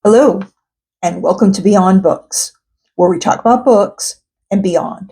Hello, and welcome to Beyond Books, where we talk about books and beyond.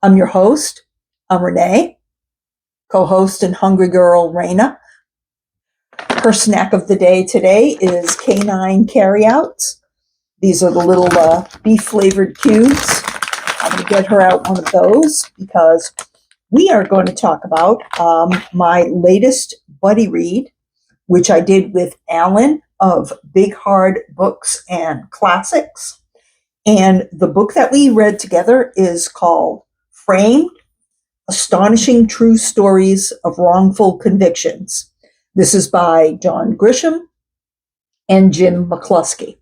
I'm your host. I'm Renee, co-host and hungry girl Raina. Her snack of the day today is canine carryouts. These are the little beef-flavored cubes. I'm going to get her out one of those because we are going to talk about my latest buddy read, which I did with Alan of Big Hard Books and Classics. And the book that we read together is called Framed: Astonishing True Stories of Wrongful Convictions. This is by John Grisham and Jim McCloskey.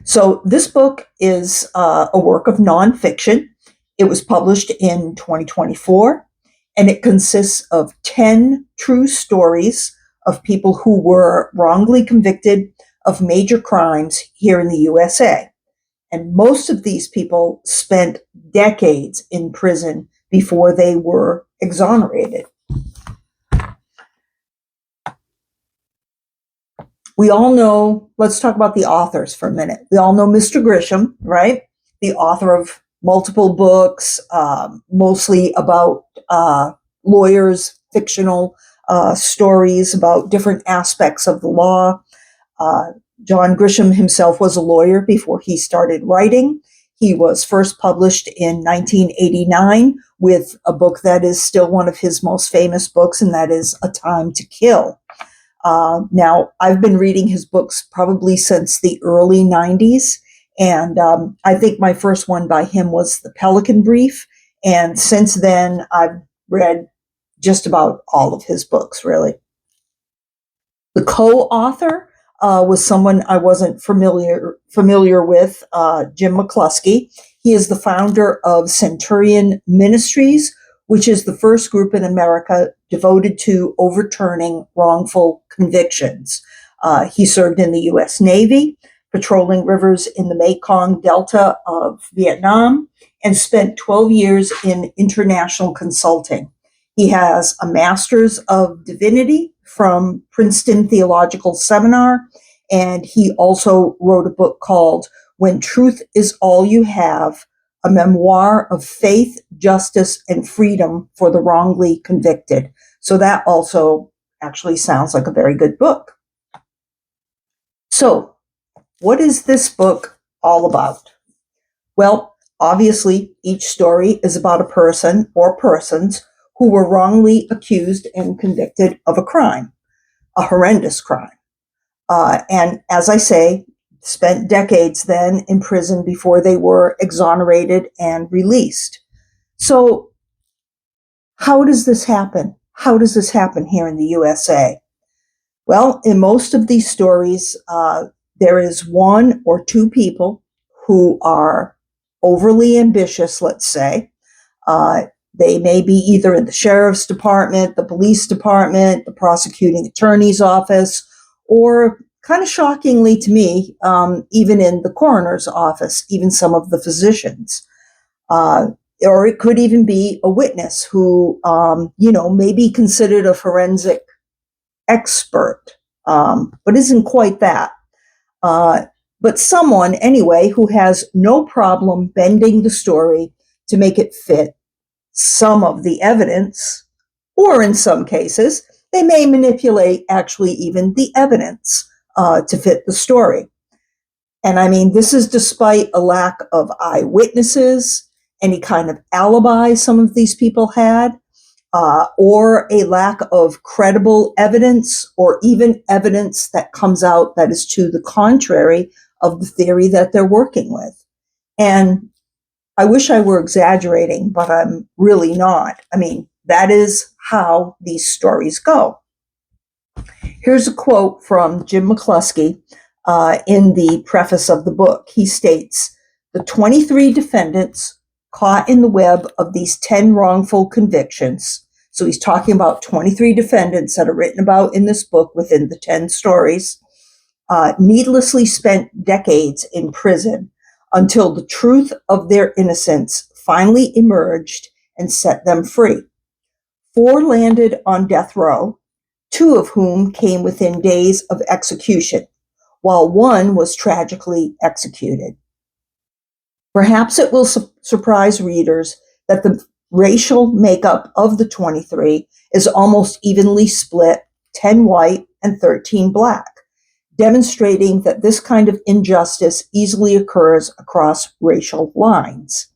So this book is a work of nonfiction. It was published in 2024, and it consists of 10 true stories of people who were wrongly convicted of major crimes here in the USA. And most of these people spent decades in prison before they were exonerated. We all know, let's talk about the authors for a minute. We all know Mr. Grisham, right? The author of multiple books, mostly about lawyers, fictional stories about different aspects of the law. John Grisham himself was a lawyer before he started writing. He was first published in 1989 with a book that is still one of his most famous books, and that is A Time to Kill. Now, I've been reading his books probably since the early 90s, and I think my first one by him was The Pelican Brief, and since then I've read just about all of his books, really. The co-author was someone I wasn't familiar with, Jim McCloskey. He is the founder of Centurion Ministries, which is the first group in America devoted to overturning wrongful convictions. He served in the U.S. Navy, patrolling rivers in the Mekong Delta of Vietnam, and spent 12 years in international consulting. He has a Master's of Divinity from Princeton Theological Seminar, and he also wrote a book called When Truth is All You Have, a memoir of faith, justice, and freedom for the wrongly convicted. So that also actually sounds like a very good book. So, what is this book all about? Well, obviously, each story is about a person or persons who were wrongly accused and convicted of a crime, a horrendous crime. And as I say, spent decades then in prison before they were exonerated and released. So how does this happen? How does this happen here in the USA? Well, in most of these stories, there is one or two people who are overly ambitious, let's say. They may be either in the sheriff's department, the police department, the prosecuting attorney's office, or kind of shockingly to me, even in the coroner's office, even some of the physicians. Or it could even be a witness who, may be considered a forensic expert, but isn't quite that. But someone, anyway, who has no problem bending the story to make it fit some of the evidence, or in some cases, they may manipulate actually even the evidence to fit the story. And I mean, this is despite a lack of eyewitnesses, any kind of alibi some of these people had, or a lack of credible evidence, or even evidence that comes out that is to the contrary of the theory that they're working with. And I wish I were exaggerating, but I'm really not. I mean, that is how these stories go. Here's a quote from Jim McCloskey in the preface of the book. He states, "The 23 defendants caught in the web of these 10 wrongful convictions," so he's talking about 23 defendants that are written about in this book within the 10 stories, needlessly spent decades in prison until the truth of their innocence finally emerged and set them free. 4 landed on death row, 2 of whom came within days of execution. while one was tragically executed. Perhaps it will surprise readers that the racial makeup of the 23 is almost evenly split, 10 white and 13 black, demonstrating that this kind of injustice easily occurs across racial lines.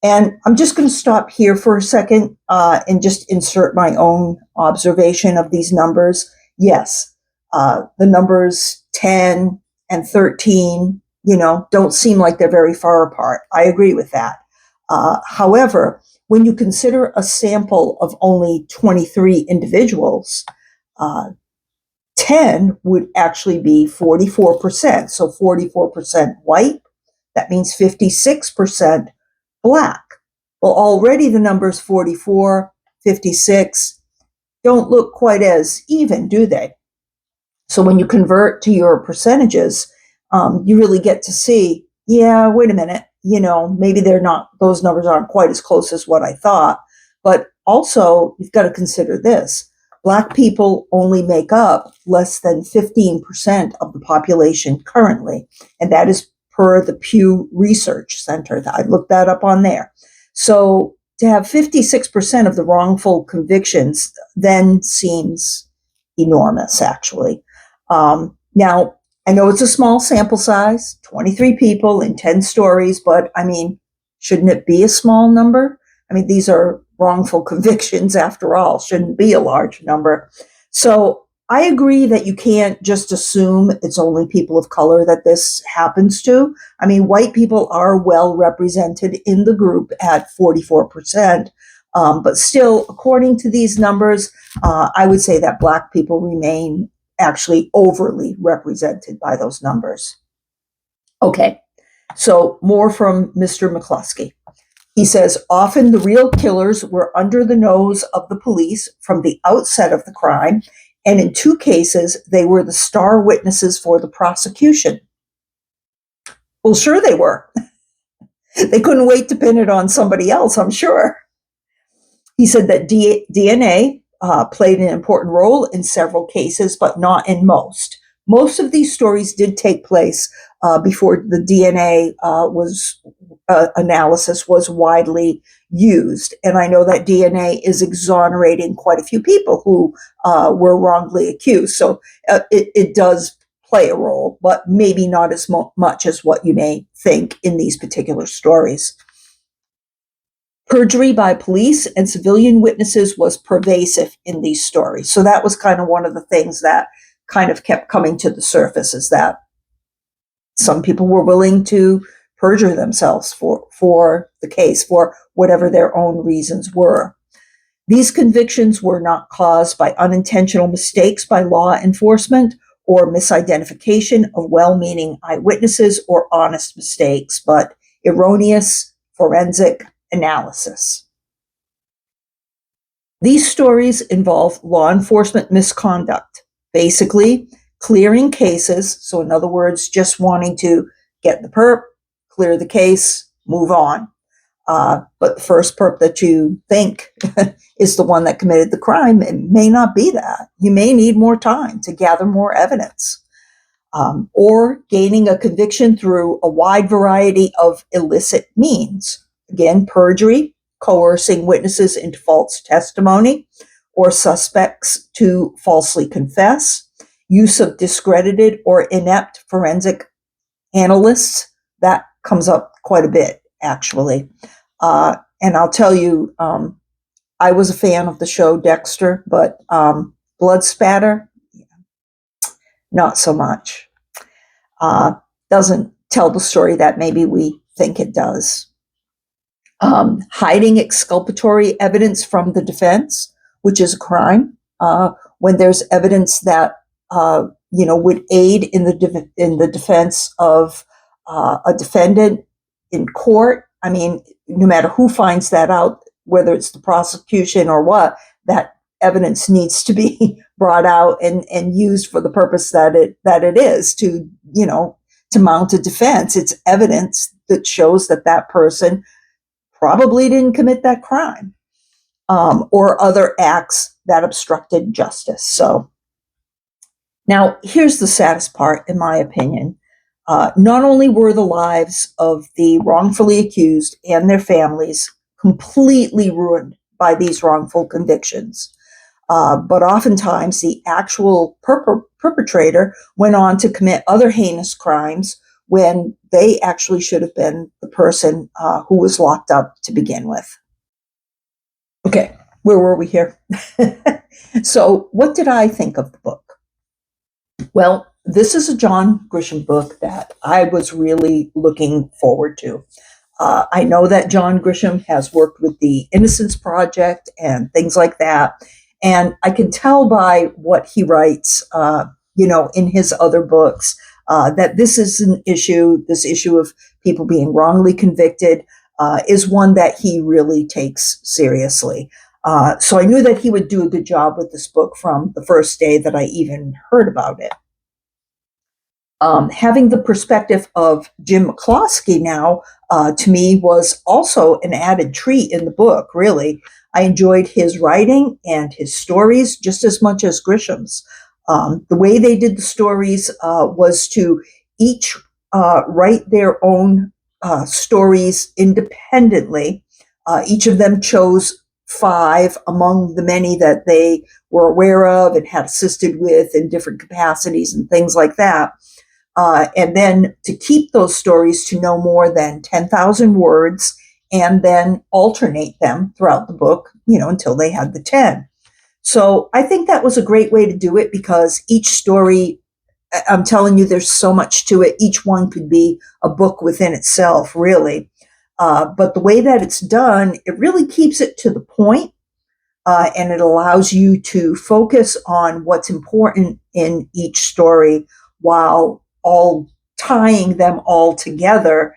And I'm just going to stop here for a second and just insert my own observation of these numbers. Yes, the numbers 10 and 13, don't seem like they're very far apart. I agree with that. However, when you consider a sample of only 23 individuals, 10 would actually be 44%. So 44% white, that means 56% black. Well, already the numbers 44, 56 don't look quite as even, do they? So when you convert to your percentages, you really get to see, yeah, wait a minute, maybe those numbers aren't quite as close as what I thought. But also, you've got to consider this. Black people only make up less than 15% of the population currently, and that is per the Pew Research Center. I looked that up on there. So to have 56% of the wrongful convictions then seems enormous, actually. Now, I know it's a small sample size, 23 people in 10 stories, but shouldn't it be a small number? These are wrongful convictions after all, shouldn't be a large number. So I agree that you can't just assume it's only people of color that this happens to. White people are well represented in the group at 44%. But still, according to these numbers, I would say that Black people remain actually overly represented by those numbers. Okay, so more from Mr. McCloskey. He says, often the real killers were under the nose of the police from the outset of the crime, and in 2 cases, they were the star witnesses for the prosecution. Well, sure they were. They couldn't wait to pin it on somebody else, I'm sure. He said that DNA played an important role in several cases, but not in most. Most of these stories did take place before the DNA analysis was widely used. And I know that DNA is exonerating quite a few people who were wrongly accused. So it does play a role, but maybe not as much as what you may think in these particular stories. Perjury by police and civilian witnesses was pervasive in these stories. So that was kind of one of the things that kind of kept coming to the surface, is that some people were willing to perjure themselves for the case, for whatever their own reasons were. These convictions were not caused by unintentional mistakes by law enforcement or misidentification of well-meaning eyewitnesses or honest mistakes, but erroneous forensic analysis. These stories involve law enforcement misconduct, basically clearing cases. So in other words, just wanting to get the perp, clear the case, move on. But the first perp that you think is the one that committed the crime, it may not be that. You may need more time to gather more evidence. Or gaining a conviction through a wide variety of illicit means. Again, perjury, coercing witnesses into false testimony, or suspects to falsely confess, use of discredited or inept forensic analysts. That comes up quite a bit, actually. And I'll tell you, I was a fan of the show Dexter, but blood spatter, not so much. Doesn't tell the story that maybe we think it does. Hiding exculpatory evidence from the defense, which is a crime, when there's evidence that would aid in the defense of a defendant in court. No matter who finds that out, whether it's the prosecution or what, that evidence needs to be brought out and used for the purpose that it is to mount a defense. It's evidence that shows that person probably didn't commit that crime, or other acts that obstructed justice. So Now, here's the saddest part, in my opinion. Not only were the lives of the wrongfully accused and their families completely ruined by these wrongful convictions, but oftentimes the actual perpetrator went on to commit other heinous crimes when they actually should have been the person who was locked up to begin with. Okay, where were we here? So, what did I think of the book? Well, this is a John Grisham book that I was really looking forward to. I know that John Grisham has worked with the Innocence Project and things like that. And I can tell by what he writes, in his other books, that this is an issue, this issue of people being wrongly convicted, is one that he really takes seriously. So I knew that he would do a good job with this book from the first day that I even heard about it. Having the perspective of Jim McCloskey now, to me, was also an added treat in the book, really. I enjoyed his writing and his stories just as much as Grisham's. The way they did the stories was to each write their own stories independently. Each of them chose 5 among the many that they were aware of and had assisted with in different capacities and things like that. And then to keep those stories to no more than 10,000 words and then alternate them throughout the book, until they had the 10. So I think that was a great way to do it because each story, I'm telling you, there's so much to it. Each one could be a book within itself, really. But the way that it's done, it really keeps it to the point, and it allows you to focus on what's important in each story while all tying them all together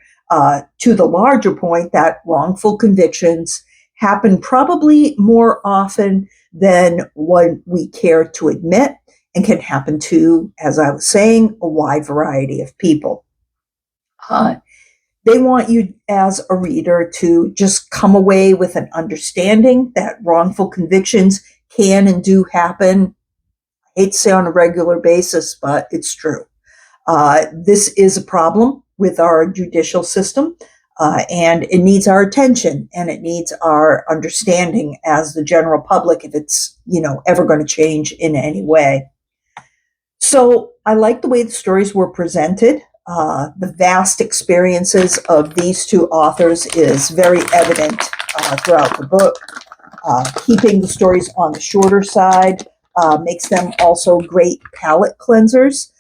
to the larger point that wrongful convictions happen probably more often than what we care to admit and can happen to, as I was saying, a wide variety of people. They want you as a reader to just come away with an understanding that wrongful convictions can and do happen. I hate to say on a regular basis, but it's true. This is a problem with our judicial system, and it needs our attention and it needs our understanding as the general public if it's, ever going to change in any way. So I like the way the stories were presented. The vast experiences of these 2 authors is very evident throughout the book. Keeping the stories on the shorter side makes them also great palate cleansers.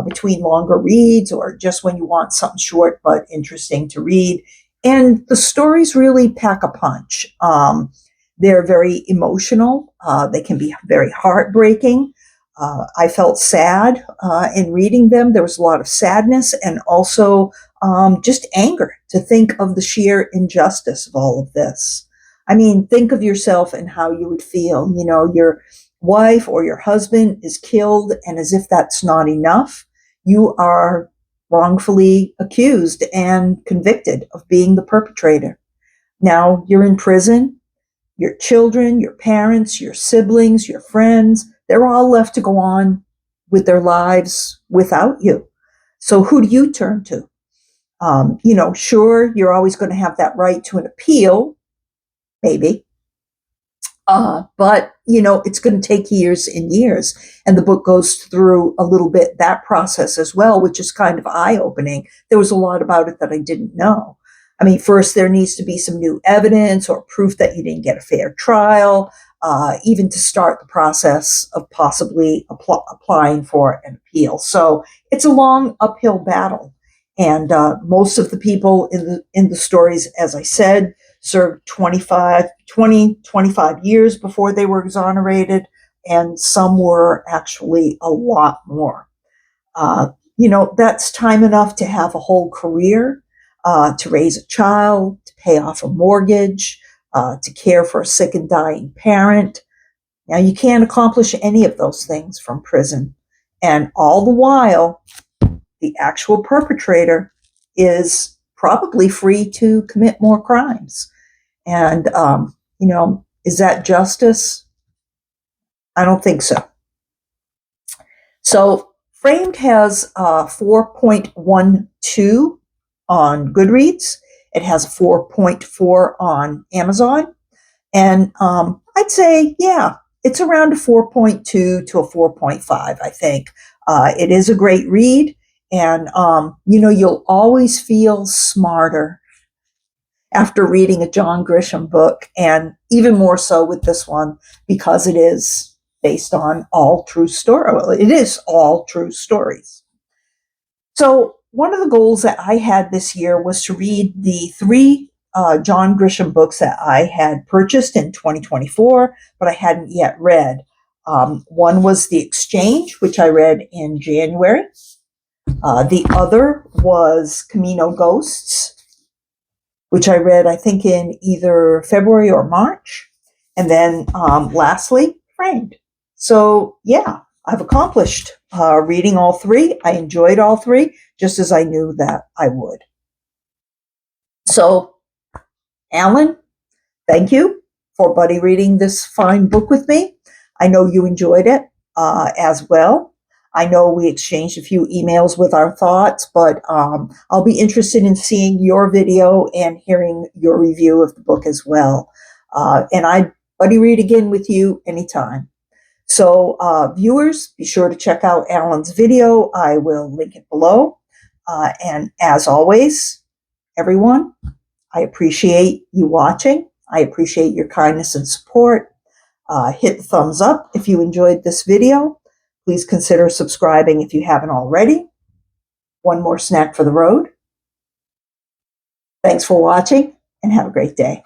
Between longer reads or just when you want something short but interesting to read. And the stories really pack a punch. They're very emotional. They can be very heartbreaking. I felt sad in reading them. There was a lot of sadness and also just anger to think of the sheer injustice of all of this. I mean, think of yourself and how you would feel. Your wife or your husband is killed, and as if that's not enough, you are wrongfully accused and convicted of being the perpetrator. Now you're in prison. Your children, your parents, your siblings, your friends, they're all left to go on with their lives without you. So who do you turn to? Sure, you're always going to have that right to an appeal, maybe. But, it's going to take years and years. And the book goes through a little bit that process as well, which is kind of eye-opening. There was a lot about it that I didn't know. I mean, first, there needs to be some new evidence or proof that you didn't get a fair trial, even to start the process of possibly applying for an appeal. So it's a long uphill battle. And most of the people in the stories, as I said, served 25 years before they were exonerated, and some were actually a lot more. That's time enough to have a whole career, to raise a child, to pay off a mortgage, to care for a sick and dying parent. Now, you can't accomplish any of those things from prison. And all the while, the actual perpetrator is probably free to commit more crimes. And, is that justice? I don't think so. So Framed has 4.12 on Goodreads. It has a 4.4 on Amazon. And I'd say, yeah, it's around a 4.2 to a 4.5, I think. It is a great read. And, you'll always feel smarter after reading a John Grisham book, and even more so with this one because it is based on all true story. Well, it is all true stories. So one of the goals that I had this year was to read the three John Grisham books that I had purchased in 2024, but I hadn't yet read. One was The Exchange, which I read in January. The other was Camino Ghosts, which I read, I think, in either February or March. And then lastly, Framed. So, yeah, I've accomplished reading all three. I enjoyed all three, just as I knew that I would. So, Alan, thank you for buddy reading this fine book with me. I know you enjoyed it as well. I know we exchanged a few emails with our thoughts, but I'll be interested in seeing your video and hearing your review of the book as well. And I'd buddy read again with you anytime. So viewers, be sure to check out Alan's video. I will link it below. And as always, everyone, I appreciate you watching. I appreciate your kindness and support. Hit the thumbs up if you enjoyed this video. Please consider subscribing if you haven't already. One more snack for the road. Thanks for watching and have a great day.